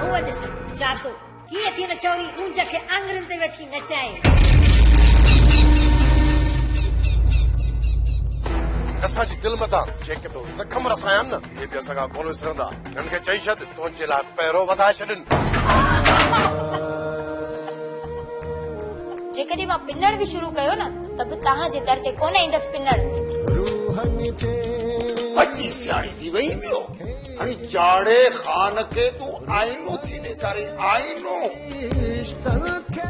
उहो ॾिस जातो कीअं थी न चोरी ऊंज खे आङुरियुनि ते वेठी नचाए। असांजी दिलि मथां जेके बि ज़ख़्म रसाया न इहे बि असां खां कोन विसरंदा। हिननि खे चई छॾ तुंहिंजे लाइ पहिरों वधाए छॾनि। जेकॾहिं मां पिनण बि शुरू कयो न त बि तव्हांजे दर ते कोन ईंदसि पिनण। वॾी सियाणी थी वई ॿियो हाणे जाड़े खान खे तूं आईनो थी ॾेखारे आईनो।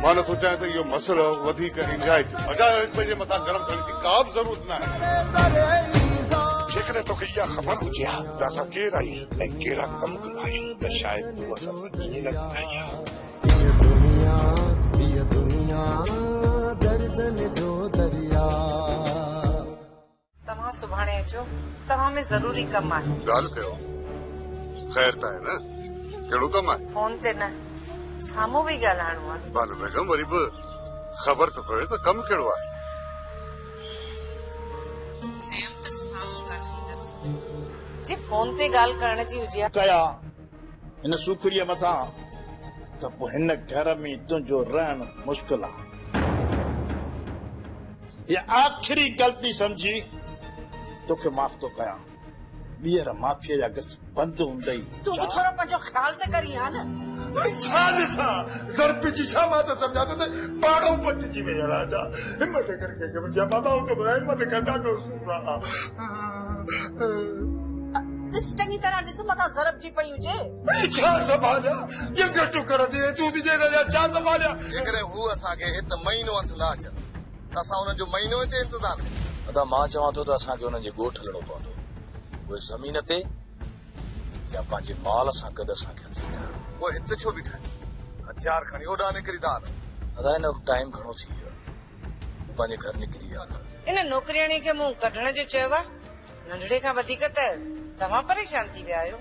मां नथो चाहियां त इहो मसइलो वधीक इंजाए थिए। अजायो हिकु ॿिए जे मथां गरम थियण जी का बि ज़रूरत न आहे। जेकॾहिं तोखे इहा ख़बर हुजे हा त असां केरु आहियूं ऐं कहिड़ा कम कंदा आहियूं त शायदि तूं असां सां ईअं न ॿुधाई हा। तव्हां सुभाणे अचो, तव्हां में ज़रूरी कमु आहे। ॻाल्हि कयो ख़ैर त आहे न? कहिड़ो कमु आहे? फोन ते न, साम्हूं बि ॻाल्हाइणो आहे। बालू बेगम वरी बि ख़बर त पवे त कमु कहिड़ो आहे। चयमि त साम्हूं ॻाल्हाईंदसि। जे फोन ते ॻाल्हि करण जी हुजे कया हिन सूखड़ीअ मथां त पोइ हिन घर में तुंहिंजो रहणु मुश्किल आहे। हीअ आख़िरी ग़लती समझी तोखे माफ़ थो कयां। ॿीहर माफ़ीअ जा गस बंदि हूंदई। तूं बि थोरो पंहिंजो ख़्याल त करी हा न। छा ॾिसां ज़रब जी छा मां त सम्झां थो त पाड़ो पटिजी वई राजा। हिमत करके बाबा खे ॿुधाए हिमत कर ॾाढो सूर आहे। ॾिस चङी तरह ॾिस मथां ज़रब जी पई हुजे। छा संभालिया ये घटू कर दे तूं तुझे राजा छा संभालिया। जेकॾहिं हू असांखे हिते महीनो हथ न अचनि त असां हुननि जो महीनो हिते इंतज़ार कयूं। अदा मां चवां थो त असांखे हुननि जे ॻोठ हलणो पवंदो। उहे ज़मीन ते या पंहिंजे माल सां गॾु असांखे अची वञा। उहे हिते छो बीठा आहिनि? हथियार खणी ओॾा निकिरी था। अदा हिन वक़्तु टाइम घणो थी वियो, पंहिंजे घर निकिरी विया। इन नौकरियाणी खे मूं कढण जो चयो आहे। नंढड़े खां वधीक त तव्हां परेशान थी विया आहियो।